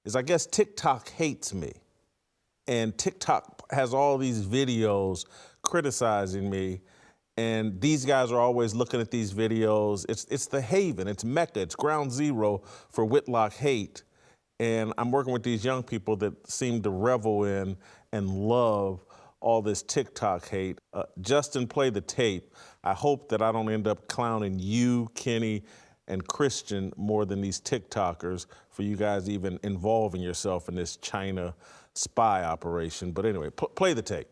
is I guess TikTok hates me. And TikTok has all these videos criticizing me. And these guys are always looking at these videos. It's the haven, it's Mecca, it's ground zero for Whitlock hate. And I'm working with these young people that seem to revel in and love all this TikTok hate. Justin, play the tape. I hope that I don't end up clowning you, Kenny, and Christian more than these TikTokers for you guys even involving yourself in this China spy operation. But anyway, play the tape.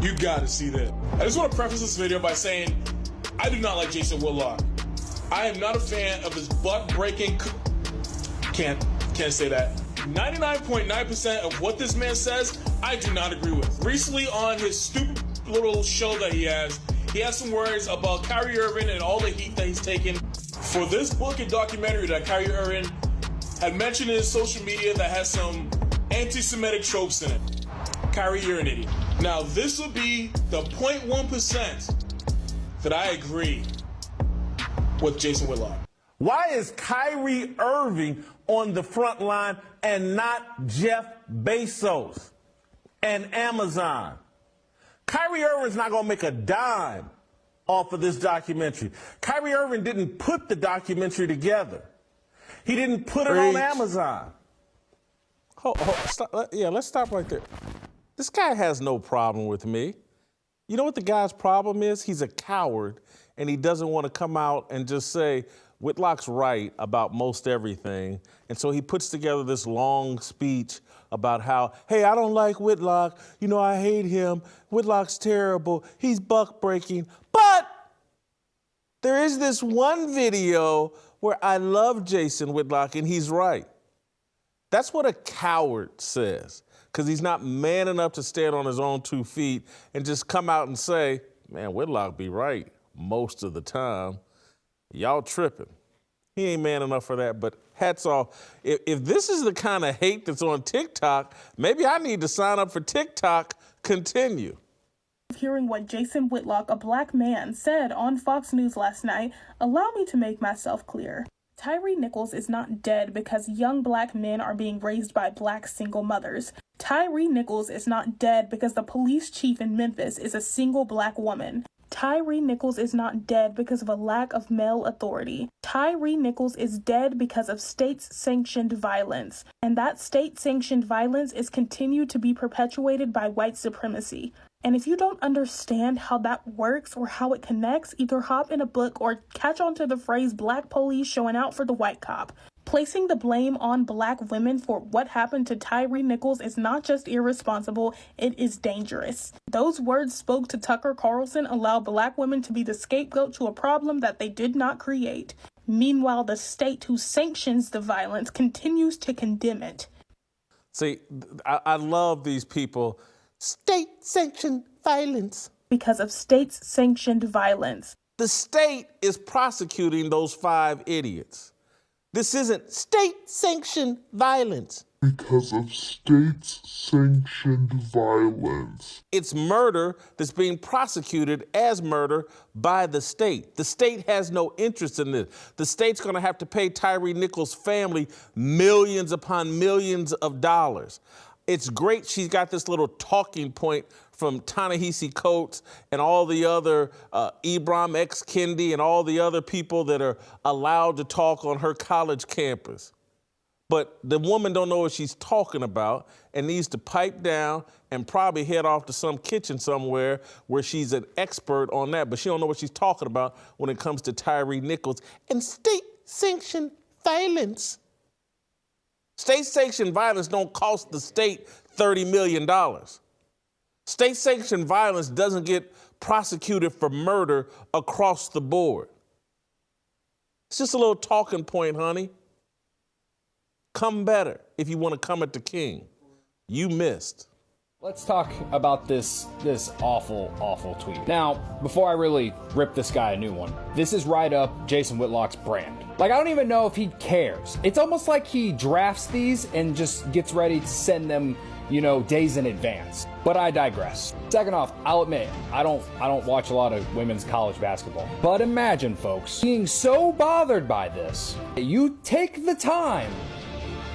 You gotta see that. I just want to preface this video by saying I do not like Jason Whitlock. I am not a fan of his butt-breaking. Can't say that. 99.9% of what this man says, I do not agree with. Recently on his stupid little show that he has some words about Kyrie Irving and all the heat that he's taken for this book and documentary that Kyrie Irving had mentioned in his social media that has some anti-Semitic tropes in it. Kyrie, you're an idiot. Now, this would be the 0.1% that I agree with Jason Whitlock. Why is Kyrie Irving on the front line and not Jeff Bezos and Amazon? Kyrie Irving's not going to make a dime off of this documentary. Kyrie Irving didn't put the documentary together. He didn't put it on Amazon. Stop. Yeah, let's stop right there. This guy has no problem with me. You know what the guy's problem is? He's a coward, and he doesn't want to come out and just say, Whitlock's right about most everything. And so he puts together this long speech about how, hey, I don't like Whitlock. You know, I hate him. Whitlock's terrible. He's buck breaking. But there is this one video where I love Jason Whitlock, and he's right. That's what a coward says, because he's not man enough to stand on his own 2 feet and just come out and say, man, Whitlock be right most of the time. Y'all tripping. He ain't man enough for that, but hats off. If this is the kind of hate that's on TikTok, maybe I need to sign up for TikTok. Continue. Hearing what Jason Whitlock, a black man, said on Fox News last night, allow me to make myself clear. Tyre Nichols is not dead because young black men are being raised by black single mothers. Tyre Nichols is not dead because the police chief in Memphis is a single black woman. Tyre Nichols is not dead because of a lack of male authority. Tyre Nichols is dead because of state-sanctioned violence, and that state-sanctioned violence is continued to be perpetuated by white supremacy. And if you don't understand how that works or how it connects, either hop in a book or catch on to the phrase black police showing out for the white cop. Placing the blame on black women for what happened to Tyre Nichols is not just irresponsible, it is dangerous. Those words spoke to Tucker Carlson allow black women to be the scapegoat to a problem that they did not create. Meanwhile, the state who sanctions the violence continues to condemn it. See, I love these people. State-sanctioned violence. Because of state-sanctioned violence. The state is prosecuting those 5 idiots. This isn't state-sanctioned violence. Because of state-sanctioned violence. It's murder that's being prosecuted as murder by the state. The state has no interest in this. The state's going to have to pay Tyre Nichols' family millions upon millions of dollars. It's great she's got this little talking point from Ta-Nehisi Coates and all the other Ibram X. Kendi and all the other people that are allowed to talk on her college campus. But the woman don't know what she's talking about and needs to pipe down and probably head off to some kitchen somewhere where she's an expert on that. But she don't know what she's talking about when it comes to Tyre Nichols and state-sanctioned violence. State-sanctioned violence don't cost the state $30 million. State-sanctioned violence doesn't get prosecuted for murder across the board. It's just a little talking point, honey. Come better if you want to come at the king. You missed. Let's talk about this awful, awful tweet. Now, before I really rip this guy a new one, this is right up Jason Whitlock's brand. Like, I don't even know if he cares. It's almost like he drafts these and just gets ready to send them, you know, days in advance. But I digress. Second off, I'll admit, I don't watch a lot of women's college basketball. But imagine, folks, being so bothered by this, you take the time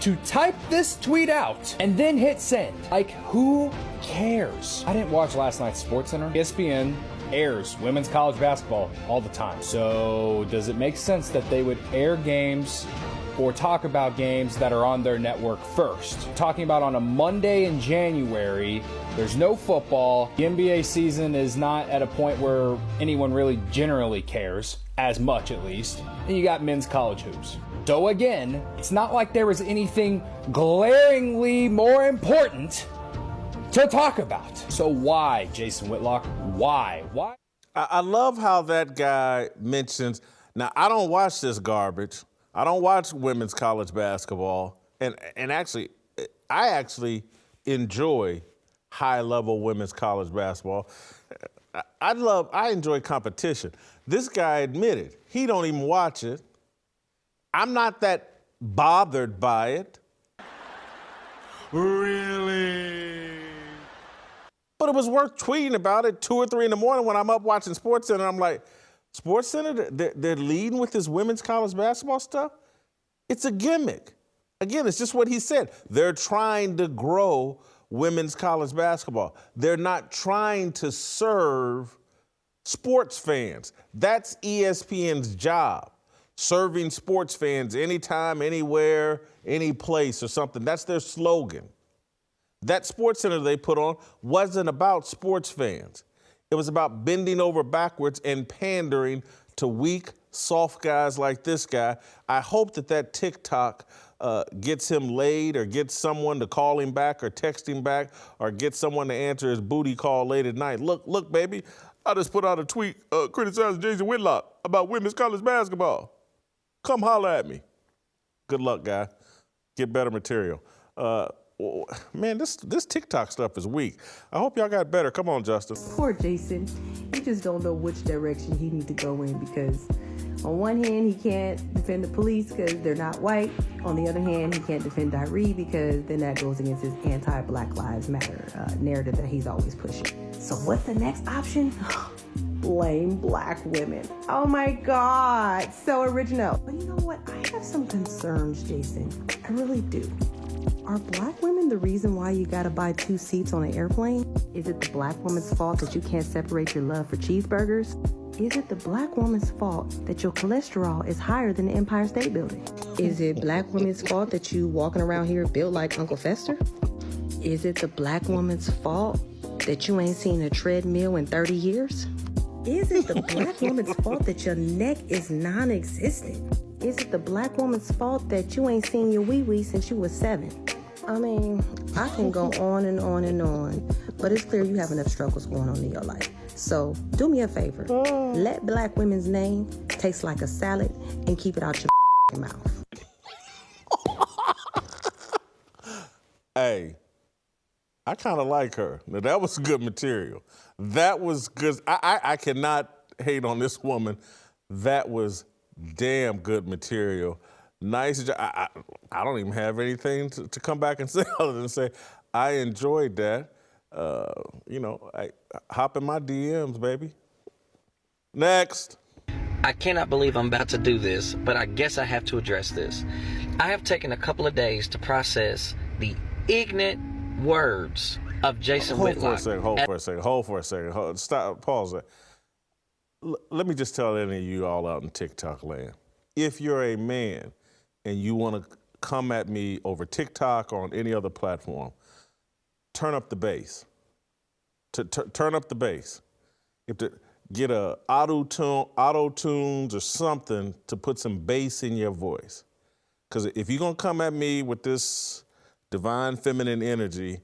to type this tweet out and then hit send. Like, who cares? I didn't watch last night's SportsCenter. ESPN airs women's college basketball all the time. So does it make sense that they would air games or talk about games that are on their network first? Talking about on a Monday in January, there's no football. The NBA season is not at a point where anyone really generally cares, as much at least. And you got men's college hoops. So again, it's not like there was anything glaringly more important to talk about. So why, Jason Whitlock? Why? I love how that guy mentions, now I don't watch this garbage. I don't watch women's college basketball. And actually, I actually enjoy high-level women's college basketball. I enjoy competition. This guy admitted he don't even watch it. I'm not that bothered by it. Really? But it was worth tweeting about it 2 or 3 in the morning when I'm up watching SportsCenter. I'm like, SportsCenter, they're leading with this women's college basketball stuff? It's a gimmick. Again, it's just what he said. They're trying to grow women's college basketball. They're not trying to serve sports fans. That's ESPN's job, serving sports fans anytime, anywhere, any place or something. That's their slogan. That SportsCenter they put on wasn't about sports fans. It was about bending over backwards and pandering to weak, soft guys like this guy. I hope that TikTok gets him laid or gets someone to call him back or text him back or get someone to answer his booty call late at night. Look, baby, I just put out a tweet criticizing Jason Whitlock about women's college basketball. Come holler at me. Good luck, guy. Get better material. Man, this TikTok stuff is weak. I hope y'all got better. Come on, Justin. Poor Jason. He just don't know which direction he needs to go in because on one hand, he can't defend the police because they're not white. On the other hand, he can't defend Tyre because then that goes against his anti-Black Lives Matter narrative that he's always pushing. So what's the next option? Blame black women. Oh my God, so original. But you know what? I have some concerns, Jason. I really do. Are black women the reason why you gotta buy 2 seats on an airplane? Is it the black woman's fault that you can't separate your love for cheeseburgers? Is it the black woman's fault that your cholesterol is higher than the Empire State Building? Is it black women's fault that you walking around here built like Uncle Fester? Is it the black woman's fault that you ain't seen a treadmill in 30 years? Is it the black woman's fault that your neck is non-existent? Is it the black woman's fault that you ain't seen your wee-wee since you was 7? I mean, I can go on and on and on, but it's clear you have enough struggles going on in your life. So do me a favor. Let black women's name taste like a salad and keep it out your mouth. Hey, I kind of like her. Now, that was good material. That was good. I cannot hate on this woman. That was damn good material. Nice. I don't even have anything to come back and say other than say I enjoyed that. I hop in my DMs, baby. Next. I cannot believe I'm about to do this, but I guess I have to address this. I have taken a couple of days to process the ignorant words of Jason Whitlock. Hold for a second. Stop. Pause that. Let me just tell any of you all out in TikTok land. If you're a man and you want to come at me over TikTok or on any other platform, turn up the bass. Turn up the bass. You have to get a auto-tunes or something to put some bass in your voice. Because if you're going to come at me with this divine feminine energy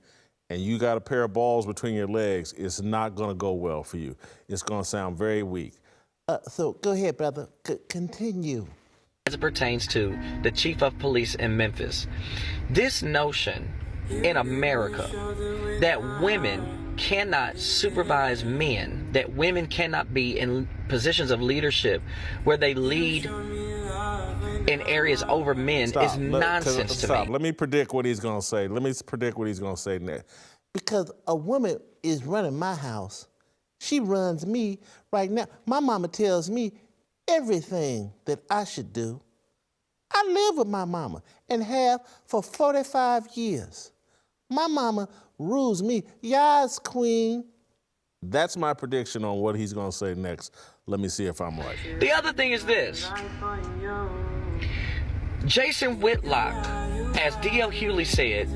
and you got a pair of balls between your legs, it's not going to go well for you. It's going to sound very weak. So go ahead, brother. Continue. As it pertains to the chief of police in Memphis, this notion in America that women cannot supervise men, that women cannot be in positions of leadership where they lead in areas over men is nonsense to me. Let me predict what he's going to say. Let me predict what he's going to say next. Because a woman is running my house. She runs me right now. My mama tells me everything that I should do. I live with my mama and have for 45 years. My mama rules me. Yes, queen. That's my prediction on what he's going to say next. Let me see if I'm right. The other thing is this. Jason Whitlock, as D.L. Hewley said,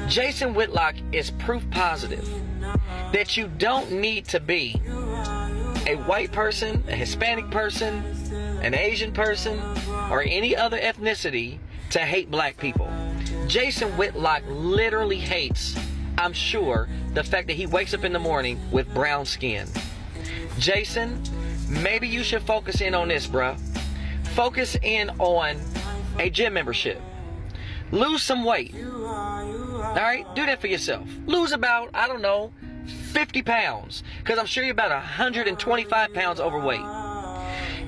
Jason Whitlock is proof positive that you don't need to be a white person, a Hispanic person, an Asian person, or any other ethnicity to hate black people. Jason Whitlock literally hates, I'm sure, the fact that he wakes up in the morning with brown skin. Jason, maybe you should focus in on this, bruh. Focus in on a gym membership. Lose some weight. All right, do that for yourself. Lose about, I don't know, 50 pounds, because I'm sure you're about 125 pounds overweight.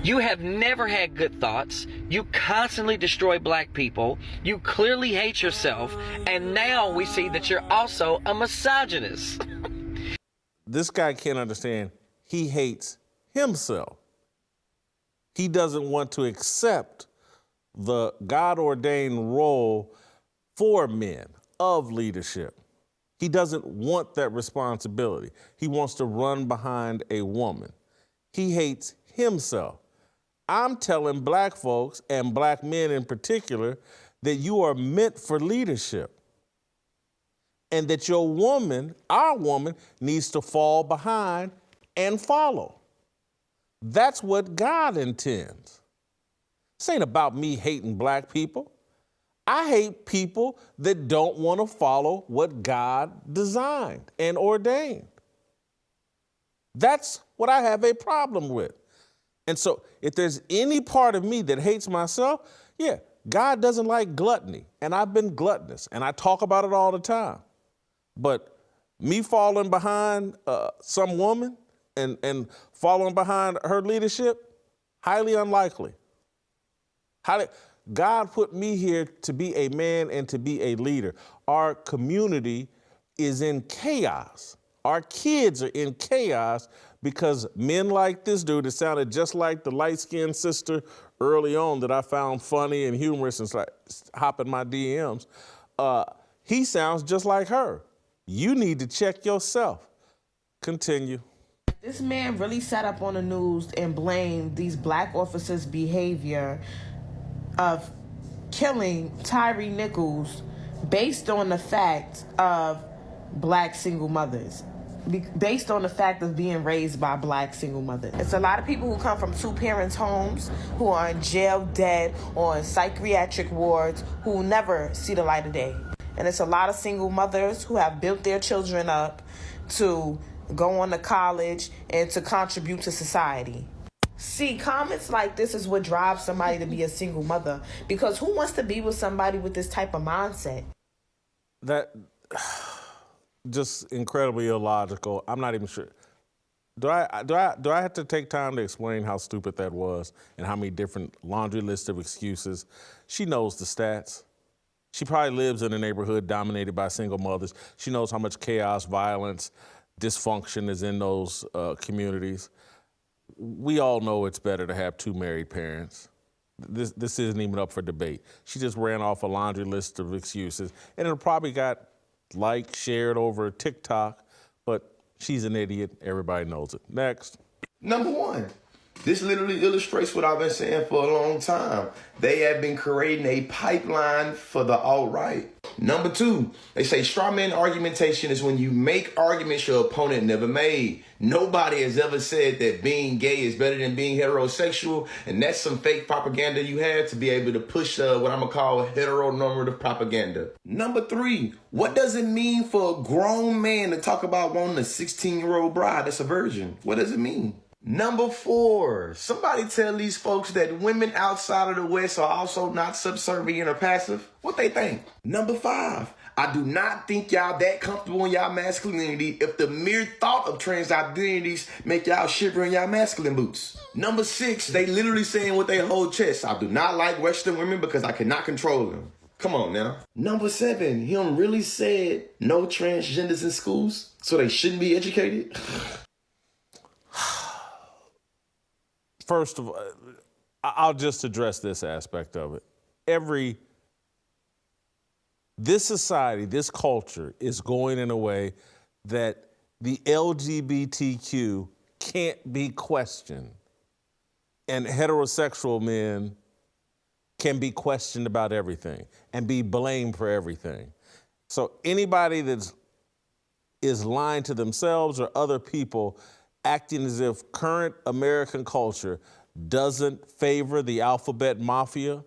You have never had good thoughts. You constantly destroy black people. You clearly hate yourself. And now we see that you're also a misogynist. This guy can't understand. He hates himself. He doesn't want to accept the God-ordained role for men of leadership. He doesn't want that responsibility. He wants to run behind a woman. He hates himself. I'm telling black folks, and black men in particular, that you are meant for leadership. And that your woman, our woman, needs to fall behind and follow. That's what God intends. This ain't about me hating black people. I hate people that don't want to follow what God designed and ordained. That's what I have a problem with. And so if there's any part of me that hates myself, yeah, God doesn't like gluttony. And I've been gluttonous, and I talk about it all the time. But me falling behind some woman and following behind her leadership, highly unlikely. God put me here to be a man and to be a leader. Our community is in chaos. Our kids are in chaos because men like this dude, it sounded just like the light-skinned sister early on that I found funny and humorous and like hopping my DMs. He sounds just like her. You need to check yourself. Continue. This man really sat up on the news and blamed these black officers' behavior of killing Tyre Nichols based on the fact of black single mothers, based on the fact of being raised by black single mothers. It's a lot of people who come from two-parents homes, who are in jail, dead, or in psychiatric wards, who never see the light of day. And it's a lot of single mothers who have built their children up to go on to college and to contribute to society. See, comments like this is what drives somebody to be a single mother, because who wants to be with somebody with this type of mindset? That just incredibly illogical. I'm not even sure. Do I have to take time to explain how stupid that was and how many different laundry lists of excuses? She knows the stats. She probably lives in a neighborhood dominated by single mothers. She knows how much chaos, violence, dysfunction is in those communities. We all know it's better to have two married parents. This isn't even up for debate. She just ran off a laundry list of excuses, and it probably got liked, shared over TikTok, but she's an idiot. Everybody knows it. Next. Number one, this literally illustrates what I've been saying for a long time. They have been creating a pipeline for the alt-right. Number two, they say straw man argumentation is when you make arguments your opponent never made. Nobody has ever said that being gay is better than being heterosexual, and that's some fake propaganda you have to be able to push what I'm gonna call heteronormative propaganda. Number three, what does it mean for a grown man to talk about wanting a 16-year-old bride that's a virgin? What does it mean? Number four, somebody tell these folks that women outside of the West are also not subservient or passive. What they think? Number five, I do not think y'all that comfortable in y'all masculinity if the mere thought of trans identities make y'all shiver in y'all masculine boots. Number six, they literally saying with their whole chest, I do not like Western women because I cannot control them. Come on now. Number seven, him really said no transgenders in schools, so they shouldn't be educated. First of all, I'll just address this aspect of it. this society, this culture is going in a way that the LGBTQ can't be questioned. And heterosexual men can be questioned about everything and be blamed for everything. So anybody that is lying to themselves or other people, acting as if current American culture doesn't favor the alphabet mafia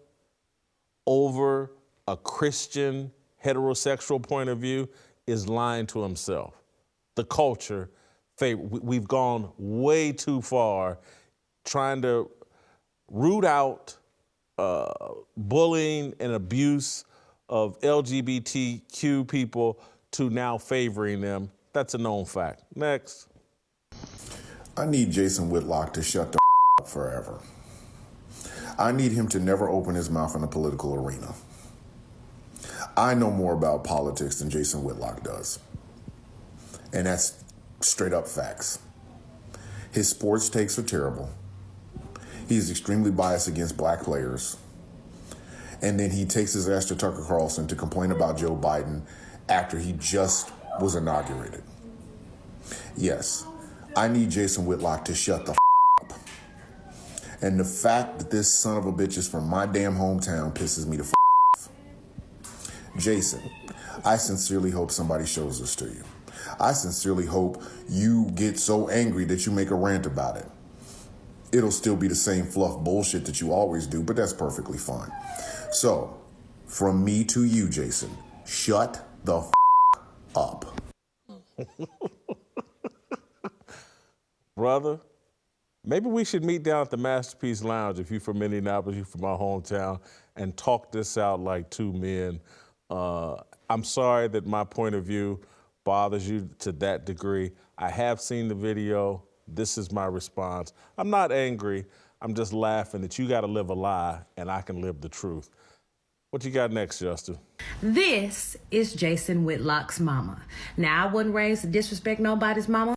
over a Christian heterosexual point of view, is lying to himself. The culture, we've gone way too far trying to root out bullying and abuse of LGBTQ people to now favoring them. That's a known fact. Next. I need Jason Whitlock to shut the up forever. I need him to never open his mouth in the political arena. I know more about politics than Jason Whitlock does. And that's straight up facts. His sports takes are terrible. He's extremely biased against black players. And then he takes his ass to Tucker Carlson to complain about Joe Biden after he just was inaugurated. Yes, I need Jason Whitlock to shut the up. And the fact that this son of a bitch is from my damn hometown pisses me the off. Jason, I sincerely hope somebody shows this to you. I sincerely hope you get so angry that you make a rant about it. It'll still be the same fluff bullshit that you always do, but that's perfectly fine. So, from me to you, Jason, shut the up. Brother, maybe we should meet down at the Masterpiece Lounge if you're from Indianapolis, you're from my hometown, and talk this out like two men. I'm sorry that my point of view bothers you to that degree. I have seen the video. This is my response. I'm not angry. I'm just laughing that you got to live a lie and I can live the truth. What you got next, Justin? This is Jason Whitlock's mama. Now, I wasn't raised to disrespect nobody's mama,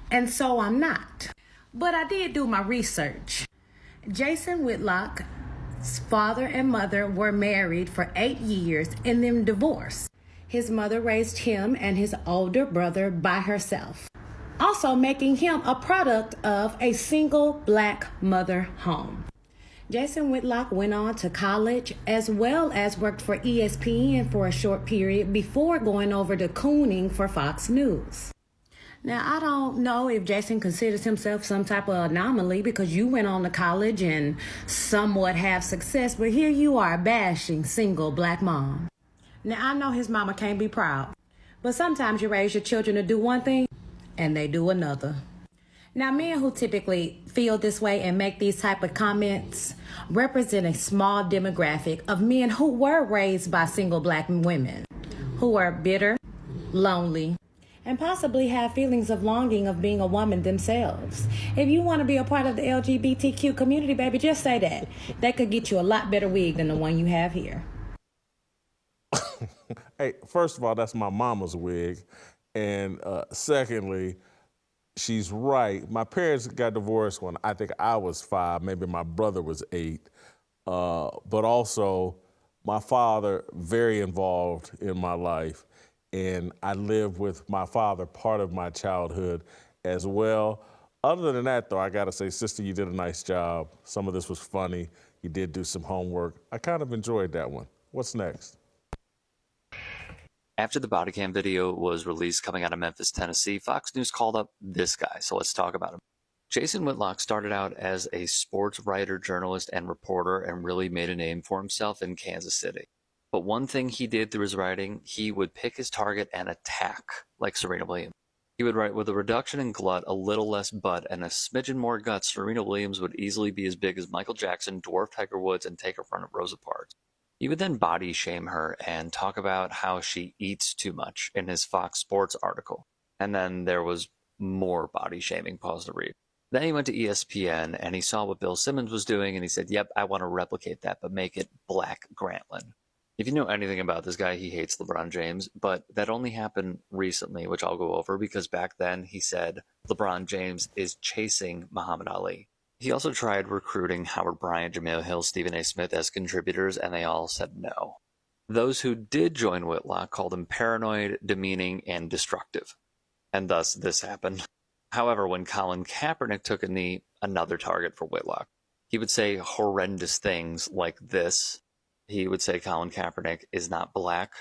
and so I'm not. But I did do my research. Jason Whitlock's father and mother were married for 8 years and then divorced. His mother raised him and his older brother by herself, also making him a product of a single black mother home. Jason Whitlock went on to college as well as worked for ESPN for a short period before going over to cooning for Fox News. Now, I don't know if Jason considers himself some type of anomaly because you went on to college and somewhat have success, but here you are bashing single black mom. Now, I know his mama can't be proud, but sometimes you raise your children to do one thing and they do another. Now, men who typically feel this way and make these type of comments represent a small demographic of men who were raised by single black women, who are bitter, lonely, and possibly have feelings of longing of being a woman themselves. If you want to be a part of the LGBTQ community, baby, just say that. That could get you a lot better wig than the one you have here. Hey, first of all, that's my mama's wig. And secondly, she's right. My parents got divorced when I think I was 5, maybe my brother was 8. But also, my father, very involved in my life. And I lived with my father part of my childhood as well. Other than that, though, I gotta say, sister, you did a nice job. Some of this was funny. You did do some homework. I kind of enjoyed that one. What's next? After the body cam video was released coming out of Memphis, Tennessee, Fox News called up this guy, so let's talk about him. Jason Whitlock started out as a sports writer, journalist, and reporter and really made a name for himself in Kansas City. But one thing he did through his writing, he would pick his target and attack, like Serena Williams. He would write, with a reduction in glut, a little less butt, and a smidgen more guts, Serena Williams would easily be as big as Michael Jackson, dwarf Tiger Woods, and take her front of Rosa Parks. He would then body shame her and talk about how she eats too much in his Fox Sports article. And then there was more body shaming. Pause to read. Then he went to ESPN and he saw what Bill Simmons was doing and he said, yep, I want to replicate that, but make it Black Grantland. If you know anything about this guy, he hates LeBron James, but that only happened recently, which I'll go over, because back then he said LeBron James is chasing Muhammad Ali. He also tried recruiting Howard Bryant, Jamil Hill, Stephen A. Smith as contributors, and they all said no. Those who did join Whitlock called him paranoid, demeaning, and destructive. And thus this happened. However, when Colin Kaepernick took a knee, another target for Whitlock. He would say horrendous things like this. He would say Colin Kaepernick is not black.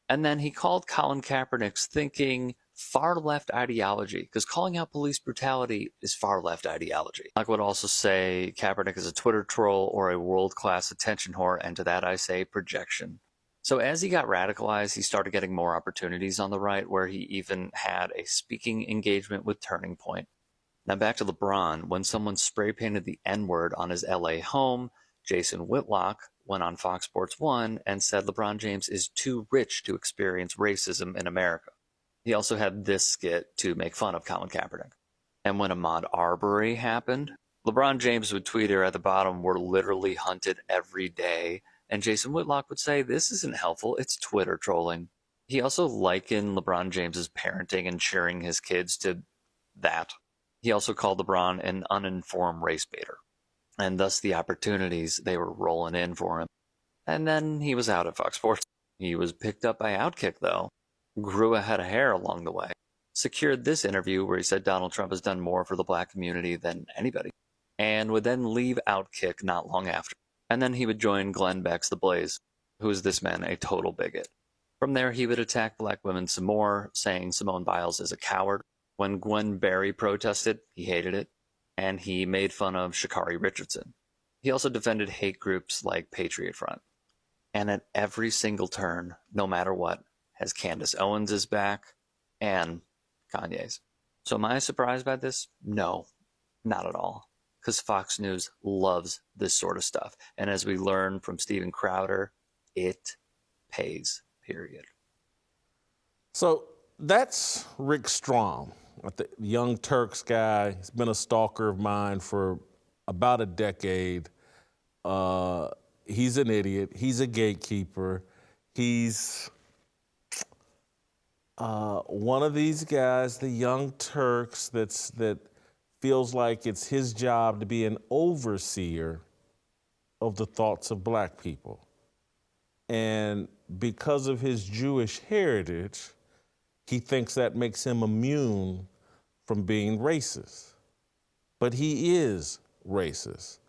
And then he called Colin Kaepernick's thinking far-left ideology, because calling out police brutality is far-left ideology. I would also say Kaepernick is a Twitter troll or a world-class attention whore, and to that I say projection. So as he got radicalized, he started getting more opportunities on the right, where he even had a speaking engagement with Turning Point. Now back to LeBron. When someone spray-painted the N-word on his LA home, Jason Whitlock went on Fox Sports 1 and said LeBron James is too rich to experience racism in America. He also had this skit to make fun of Colin Kaepernick. And when Ahmaud Arbery happened, LeBron James would tweet her at the bottom, "We're literally hunted every day." And Jason Whitlock would say, "This isn't helpful, it's Twitter trolling." He also likened LeBron James's parenting and cheering his kids to that. He also called LeBron an uninformed race baiter. And thus the opportunities, they were rolling in for him. And then he was out at Fox Sports. He was picked up by Outkick, though. Grew a head of hair along the way. Secured this interview where he said Donald Trump has done more for the black community than anybody. And would then leave Outkick not long after. And then he would join Glenn Beck's The Blaze. Who is this man? A total bigot. From there, he would attack black women some more, saying Simone Biles is a coward. When Gwen Berry protested, he hated it. And he made fun of Sha'Carri Richardson. He also defended hate groups like Patriot Front. And at every single turn, no matter what, has Candace Owens is back and Kanye's. So am I surprised by this? No, not at all. Because Fox News loves this sort of stuff. And as we learn from Steven Crowder, it pays, period. So that's Rick Strom, the Young Turks guy. He's been a stalker of mine for about a decade. He's an idiot. He's a gatekeeper. He's one of these guys, the Young Turks, that feels like it's his job to be an overseer of the thoughts of black people. And because of his Jewish heritage, he thinks that makes him immune from being racist. But he is racist.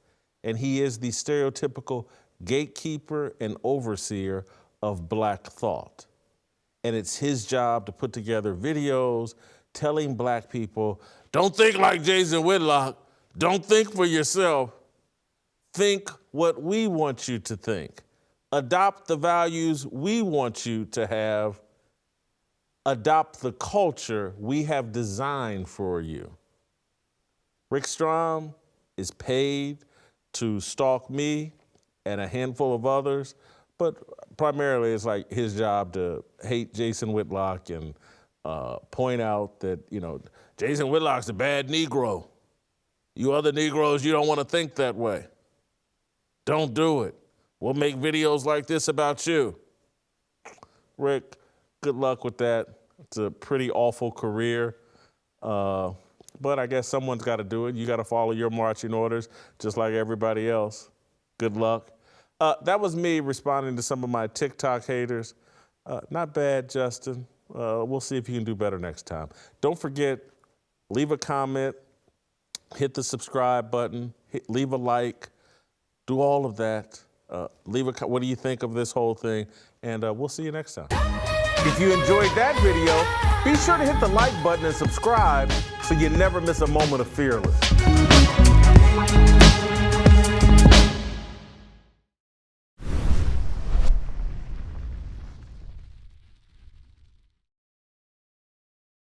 And he is the stereotypical gatekeeper and overseer of black thought. And it's his job to put together videos telling black people, don't think like Jason Whitlock. Don't think for yourself. Think what we want you to think. Adopt the values we want you to have. Adopt the culture we have designed for you. Rick Strom is paid to stalk me and a handful of others, but primarily it's like his job to hate Jason Whitlock and point out that, Jason Whitlock's a bad Negro. You other Negroes, you don't want to think that way. Don't do it. We'll make videos like this about you. Rick, good luck with that. It's a pretty awful career. But I guess someone's got to do it. You got to follow your marching orders, just like everybody else. Good luck. That was me responding to some of my TikTok haters. Not bad, Justin. We'll see if you can do better next time. Don't forget, leave a comment, hit the subscribe button, leave a like, do all of that. What do you think of this whole thing? And we'll see you next time. If you enjoyed that video, be sure to hit the like button and subscribe so you never miss a moment of Fearless.